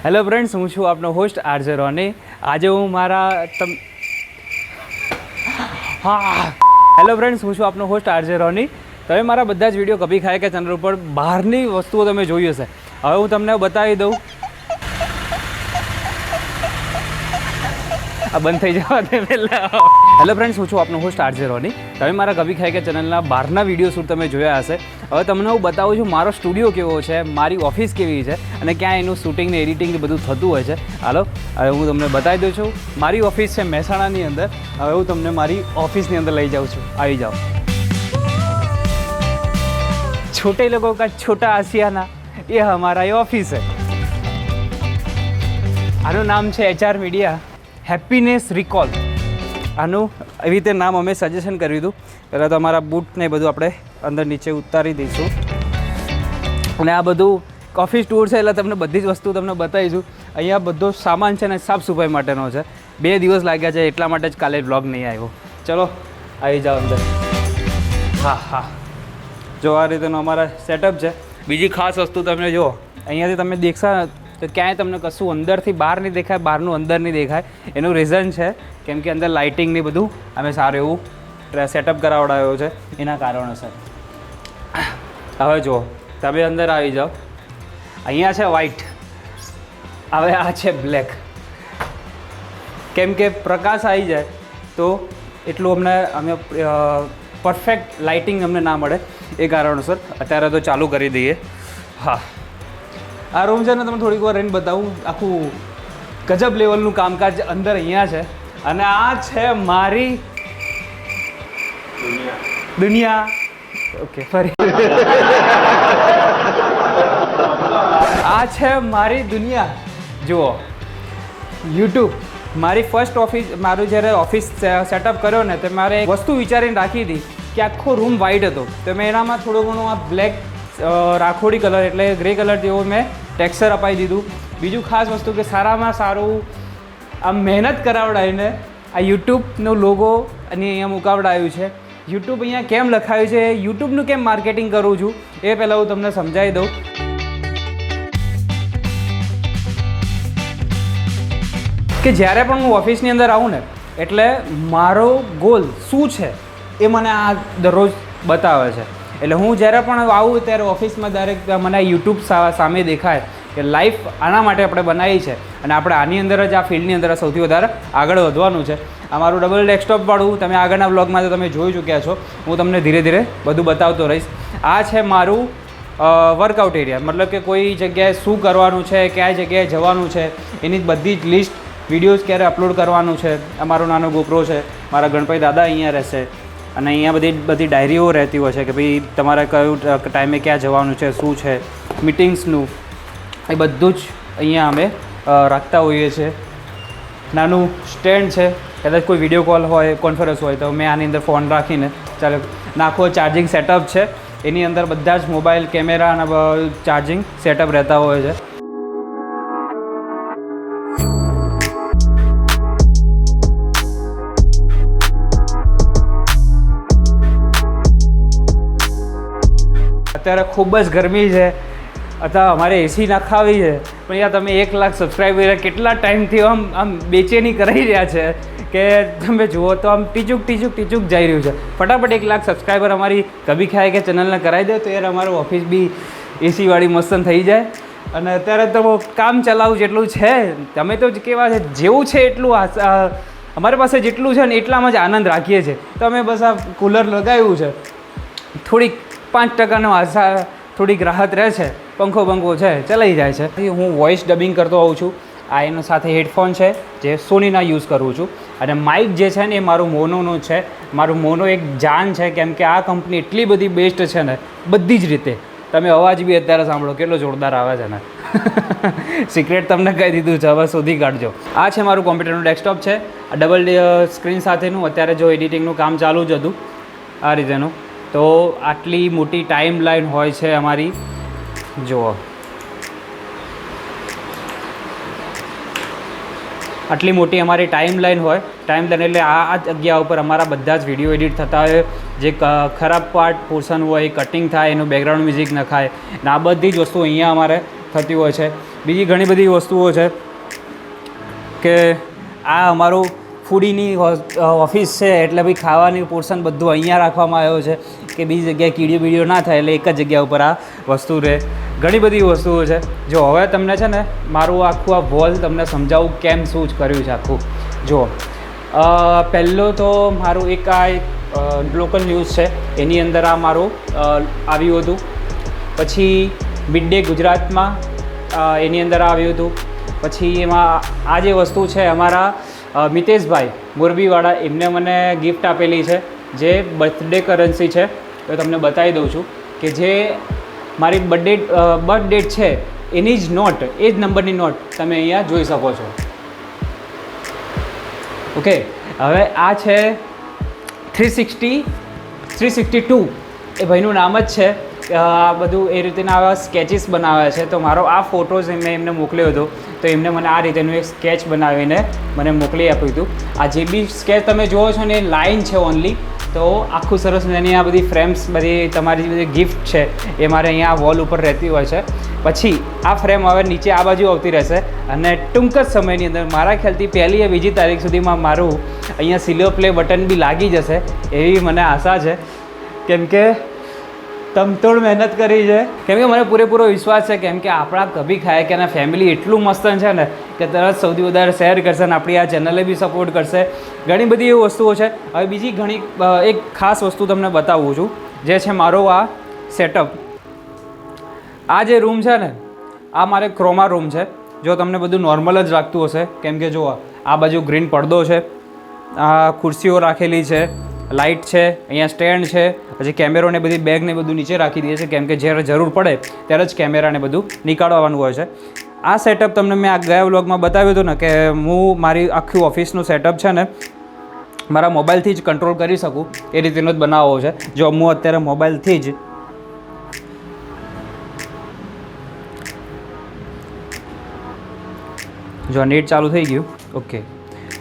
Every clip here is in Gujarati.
હેલો ફ્રેન્ડ્સ, હું છું આપનો હોસ્ટ આરજે રોની. આજે હું મારા હેલો ફ્રેન્ડ્સ, હું છું આપનો હોસ્ટ આરજે રોની. તમે મારા બધા જ વિડીયો કભી ખાય કે ચેનલ ઉપર બહારની વસ્તુઓ તમે જોઈ હશે. હવે હું તમને બતાવી દઉં. આ બંધ થઈ જવા દે પહેલાં. હેલો ફ્રેન્ડ્સ, હું છું આપનો હોસ્ટ આરજે રોની. તમે મારા કભી ખાય કે ચેનલના બહારના વિડીયો શૂટ તમે જોયા હશે. હવે તમને હું બતાવું છું મારો સ્ટુડિયો કેવો છે, મારી ઓફિસ કેવી છે અને ક્યાં એનું શૂટિંગ ને એડિટિંગ બધું થતું હોય છે. હાલો, હવે હું તમને બતાવી દઉં છું. મારી ઓફિસ છે મહેસાણાની અંદર. હવે હું તમને મારી ઓફિસની અંદર લઈ જાઉં છું. આવી જાઓ. छोटे लोगों का छोटा आशियाना, ये हमारा ये ऑफिस है. આનું નામ છે HR મીડિયા હેપીનેસ રિકોલ. આનું એવી રીતે નામ અમે સજેશન કર્યું હતું. પહેલાં તો અમારા બૂટ ને બધું આપણે અંદર નીચે ઉતારી દઈશું અને આ બધું ઓફિસ ટૂર છે એટલે તમને બધી જ વસ્તુ તમને બતાવીશું. અહીંયા બધો સામાન છે ને સાફ સફાઈ માટેનો છે. 2 દિવસ લાગ્યા છે એટલા માટે જ કાલે બ્લોગ નહીં આવ્યો. ચલો આવી જાઓ અંદર. હા, જો આ રીતેનો અમારા સેટઅપ છે. બીજી ખાસ વસ્તુ તમે જુઓ, અહીંયાથી તમે દેખશો તો ક્યાંય તમને કશું અંદરથી બહાર નહીં દેખાય, બહારનું અંદર નહીં દેખાય. એનું રીઝન છે કેમ કે અંદર લાઇટિંગની બધું અમે સારું એવું સેટઅપ કરાવડાવ્યો છે એના કારણોસર. હવે જુઓ, તમે અંદર આવી જાઓ. અહીંયા છે વ્હાઈટ, હવે આ છે બ્લેક. કેમ કે પ્રકાશ આવી જાય તો એટલું અમે પરફેક્ટ લાઇટિંગ અમને ના મળે એ કારણોસર અત્યારે તો ચાલુ કરી દઈએ. હા, આ રૂમ છે ને તમને થોડીક વાર રહીને બતાવું. આખું ગજબ લેવલનું કામકાજ અંદર અહીંયા છે. અને આ છે મારી દુનિયા. ઓકે, ફરી આ છે મારી દુનિયા. જુઓ, યુટ્યુબ મારી ફર્સ્ટ ઓફિસ, મારું જ્યારે ઓફિસ સેટઅપ કર્યો ને તો મારે એક વસ્તુ વિચારીને રાખી હતી કે આખો રૂમ વ્હાઇટ હતો, તો મેં એનામાં થોડું ઘણું આ બ્લેક રાખોડી કલર એટલે ગ્રે કલર જેવો મેં ટેક્સચર અપાઈ દીધું. બીજું ખાસ વસ્તુ કે સારામાં સારું આમ મહેનત કરાવડાવીને આ યુટ્યુબનો લોગો અને અહીંયા મુકાવડાવ્યું છે. યુટ્યુબ અહીંયા કેમ લખાયું છે, યુટ્યુબનું કેમ માર્કેટિંગ કરું છું એ પહેલાં હું તમને સમજાવી દઉં. કે જ્યારે પણ હું ઓફિસની અંદર આવું ને એટલે મારો ગોલ શું છે એ મને આ દરરોજ બતાવે છે. એટલે હું જ્યારે પણ આવું ત્યારે ઓફિસમાં દરેક મને યુટ્યુબ સામે દેખાય કે લાઈફ આના માટે આપણે બનાવી છે અને આપણે આની અંદર જ આ ફિલ્ડની અંદર સૌથી વધારે આગળ વધવાનું છે. આ મારું ડબલ ડેસ્કટોપવાળું તમે આગળના બ્લોગમાં તો તમે જોઈ ચૂક્યા છો. હું તમને ધીરે ધીરે બધું બતાવતો રહીશ. આ છે મારું વર્કઆઉટ એરિયા, મતલબ કે કોઈ જગ્યાએ શું કરવાનું છે, કયા જગ્યાએ જવાનું છે એની બધી જ લિસ્ટ, વિડીયોઝ ક્યારે અપલોડ કરવાનું છે. અમારો નાનો ગોપરો છે, મારા ગણપતિ દાદા અહીંયા રહેશે અને અહીંયા બધી ડાયરીઓ રહેતી હોય છે કે ભાઈ તમારે કયું ટાઈમે ક્યાં જવાનું છે, શું છે, મિટિંગ્સનું એ બધું જ અહીંયા અમે રાખતા હોઈએ છીએ. નાનું સ્ટેન્ડ છે, કદાચ કોઈ વિડીયો કોલ હોય, કોન્ફરન્સ હોય તો મેં આની અંદર ફોન રાખીને ચાલો નાખો. ચાર્જિંગ સેટઅપ છે, એની અંદર બધા જ મોબાઈલ, કેમેરા અને ચાર્જિંગ સેટઅપ રહેતા હોય છે. અત્યારે ખૂબ જ ગરમી છે, અથવા અમારે એસી નાખાવી છે, પણ યાર તમે 1 લાખ સબસ્ક્રાઈબર કેટલા ટાઈમથી આમ બેચેની કરાવી રહ્યા છે કે તમે જુઓ તો આમ ટીચુક જઈ રહ્યું છે. ફટાફટ 1 લાખ સબસ્ક્રાઈબર અમારી કભી ખાય કે ચેનલને કરાવી દે તો યાર અમારું ઓફિસ બી એસીવાળી મસ્ત થઈ જાય. અને અત્યારે તો કામ ચલાવું જેટલું છે, તમે તો કેવા છે જેવું છે એટલું અમારી પાસે જેટલું છે ને એટલામાં જ આનંદ રાખીએ છીએ. તો અમે બસ આ કુલર લગાવ્યું છે, થોડીક 5% આશા, થોડીક રાહત રહે છે, પંખો છે, ચલાઈ જાય છે. હું વોઇસ ડબિંગ કરતો હોઉં છું. આ એનો સાથે હેડફોન છે જે સોનીના યુઝ કરું છું અને માઇક જે છે ને એ મારું મોનોનું છે. મારું મોનો એક જાન છે કેમ કે આ કંપની એટલી બધી બેસ્ટ છે ને બધી જ રીતે. તમે અવાજ બી અત્યારે સાંભળો કેટલો જોરદાર આવે છે ને. સિક્રેટ તમને કહી દીધું છે, હવે શોધી કાઢજો. આ છે મારું કોમ્પ્યુટરનું ડેસ્કટોપ છે, આ ડબલ સ્ક્રીન સાથેનું. અત્યારે જો એડિટિંગનું કામ ચાલુ જ હતું આ રીતેનું, તો આટલી મોટી ટાઈમ લાઈન હોય છે અમારી. જુઓ, આટલી મોટી અમારી ટાઈમ લાઈન હોય. ટાઈમ લાઈન એટલે આ જગ્યા ઉપર અમારા બધા જ વિડીયો એડિટ થતા હોય. જે ખરાબ પાર્ટ પોર્શન હોય એ કટિંગ થાય, એનું બેકગ્રાઉન્ડ મ્યુઝિક નખાય ને આ બધી જ વસ્તુ અહીંયા અમારે થતી હોય છે. બીજી ઘણી બધી વસ્તુઓ છે કે આ અમારું ફૂડીની ઓફિસ છે, એટલે ભાઈ ખાવાની પોર્શન બધું અહીંયા રાખવામાં આવ્યો છે કે બીજી જગ્યાએ કીડીઓ બીડીઓ ના થાય, એટલે એક જ જગ્યા ઉપર આ વસ્તુ રહે. ઘણી બધી વસ્તુઓ છે. જો હવે તમને છે ને મારું આખું આ વોલ તમને સમજાવું કેમ શું જ કર્યું છે આખું. જો પહેલો તો મારું એક આ લોકલ ન્યૂઝ છે એની અંદર આ મારું આવ્યું હતું. પછી મિડ ડે ગુજરાતમાં એની અંદર આવ્યું હતું. પછી એમાં આ જે વસ્તુ છે અમારા મિતેશભાઈ મોરબીવાળા એમને મને ગિફ્ટ આપેલી છે, જે બર્થડે કરન્સી છે. તો તમને બતાવી દઉં છું કે જે મારી બર્થ ડેટ છે એની જ નોટ, એ જ નંબરની નોટ તમે અહીંયા જોઈ શકો છો. ઓકે, હવે આ છે 362 એ ભાઈનું નામ જ છે. આ બધું એ રીતના આવા સ્કેચીસ બનાવ્યા છે. તો મારો આ ફોટોઝ મેં એમને મોકલ્યો હતો, તો એમને મને આ રીતેનું એક સ્કેચ બનાવીને મને મોકલી આપ્યું હતું. આ જે બી સ્કેચ તમે જુઓ છો ને એ લાઇન છે ઓનલી. તો આખું સરસ એની આ બધી ફ્રેમ્સ, બધી તમારી બધી ગિફ્ટ છે એ મારે અહીંયા વોલ ઉપર રહેતી હોય છે. પછી આ ફ્રેમ હવે નીચે આ બાજુ આવતી રહેશે અને ટૂંક જ સમયની અંદર મારા ખ્યાલથી 1લી કે 2જી તારીખ સુધીમાં મારું અહીંયા સિલ્વર પ્લે બટન બી લાગી જશે એવી મને આશા છે. કેમ કે તમતોડ મહેનત કરી છે. કેમ કે મને પૂરેપૂરો વિશ્વાસ છે, કેમ કે આપણા કભી ખાય કે ફેમિલી એટલું મસ્ત છે ને કે તરત સૌથી વધારે શેર કરશે અને આપણી આ ચેનલે બી સપોર્ટ કરશે. ઘણી બધી એવી વસ્તુઓ છે. હવે બીજી ઘણી એક ખાસ વસ્તુ તમને બતાવું છું, જે છે મારો આ સેટઅપ. આ જે રૂમ છે ને આ મારે ક્રોમા રૂમ છે. જો તમને બધું નોર્મલ જ લાગતું હશે, કેમ કે જો આ બાજુ ગ્રીન પડદો છે, આ ખુરશીઓ રાખેલી છે, લાઇટ છે, અહીંયા સ્ટેન્ડ છે, પછી કેમેરોને બધી બેગને બધું નીચે રાખી દઈએ છે, કેમ કે જ્યારે જરૂર પડે ત્યારે જ કેમેરાને બધું નીકાળવાનું હોય છે. આ સેટઅપ તમને મેં આ ગયા વ્લોગમાં બતાવ્યું હતું ને કે હું મારી આખી ઓફિસનું સેટઅપ છે ને મારા મોબાઈલથી જ કંટ્રોલ કરી શકું એ રીતેનો જ બનાવવો છે. જો હું અત્યારે મોબાઈલથી જ જો નેટ ચાલુ થઈ ગયું. ઓકે,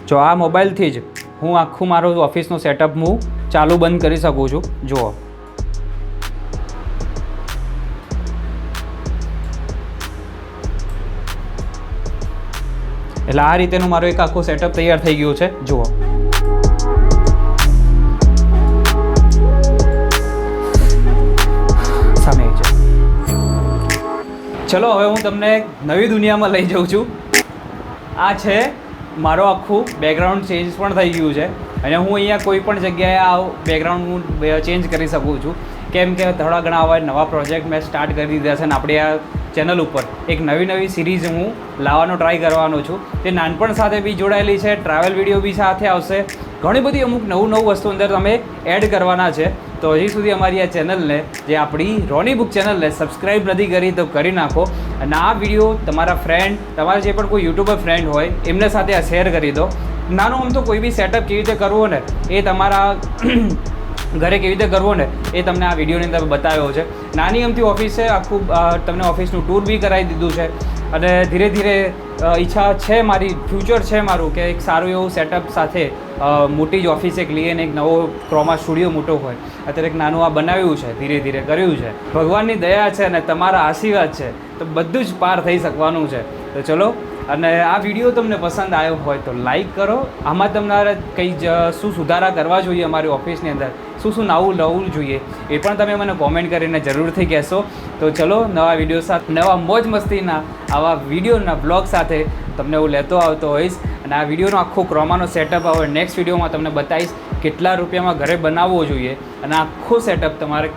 જો આ મોબાઈલથી જ હું આખું મારું ઓફિસનું સેટઅપ હું ચાલુ બંધ કરી શકું છું. જુઓ, એટલે આ રીતેનું મારું એક આખું સેટઅપ તૈયાર થઈ ગયું છે. જુઓ, સામે છે. ચલો હવે હું તમને નવી દુનિયામાં લઈ જાઉં છું. આ છે મારો આખું બેકગ્રાઉન્ડ ચેન્જ પણ થઈ ગયું છે અને હું અહીંયા કોઈ પણ જગ્યાએ આ બેકગ્રાઉન્ડ હું ચેન્જ કરી શકું છું. કેમ કે થોડા ઘણા આવા નવા પ્રોજેક્ટ મેં સ્ટાર્ટ કરી દીધા છે અને આપણી આ ચેનલ ઉપર એક નવી સિરીઝ હું લાવવાનો ટ્રાય કરવાનો છું. તે નાનપણ સાથે બી જોડાયેલી છે, ટ્રાવેલ વિડીયો બી સાથે આવશે. ઘણી બધી અમુક નવું વસ્તુ અંદર તમે એડ કરવાના છે. તો હજી સુધી અમારી આ ચેનલને, જે આપણી રોની બુક ચેનલને સબસ્ક્રાઈબ નથી કરી તો કરી નાખો. અને આ વિડીયો તમારા ફ્રેન્ડ, તમારા જે પણ કોઈ યુટ્યુબર ફ્રેન્ડ હોય એમને સાથે આ શેર કરી દો. નાનું આમ તો કોઈ બી સેટઅપ કેવી રીતે કરવો ને એ તમારા ઘરે કેવી રીતે કરવો ને એ તમને આ વિડીયોની અંદર બતાવ્યો છે. નાની અમથી ઓફિસ છે, આખું તમને ઓફિસનું ટૂર બી કરાવી દીધું છે. અને ધીરે ધીરે ઈચ્છા છે મારી, ફ્યુચર છે મારું કે એક સારું એવું સેટઅપ સાથે મોટી જ ઓફિસ એક લઈએ ને એક નવો ક્રોમા સ્ટુડિયો મોટો હોય. અત્યારે એક નાનું આ બનાવ્યું છે, ધીરે ધીરે કર્યું છે. ભગવાનની દયા છે અને તમારા આશીર્વાદ છે તો બધું જ પાર થઈ શકવાનું છે. તો ચલો, અને આ વિડીયો તમને પસંદ આવ્યો હોય તો લાઈક કરો. આમાં તમારે કંઈ શું સુધારા કરવા જોઈએ અમારી ઓફિસની અંદર, શું નવું લાવવું જોઈએ એ પણ તમે મને કોમેન્ટ કરીને જરૂરથી કહેશો. તો ચલો, નવા વિડીયો સાથે, નવા મોજ મસ્તીના આવા વિડીયોના બ્લોગ સાથે તમને હું લેતો આવતો હોઈશ. અને આ વિડીયોનો આખો ક્રોમાનો સેટઅપ હવે નેક્સ્ટ વિડીયોમાં તમને બતાવીશ કેટલા રૂપિયામાં ઘરે બનાવવો જોઈએ અને આખો સેટઅપ તમારે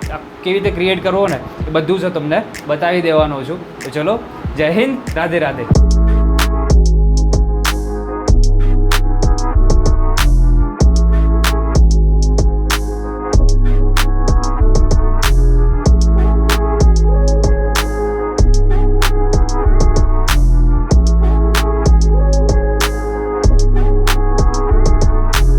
કેવી રીતે ક્રિએટ કરવો ને એ બધું જ તમને બતાવી દેવાનો છું. તો ચલો, જય હિન્દ, રાધે રાધે.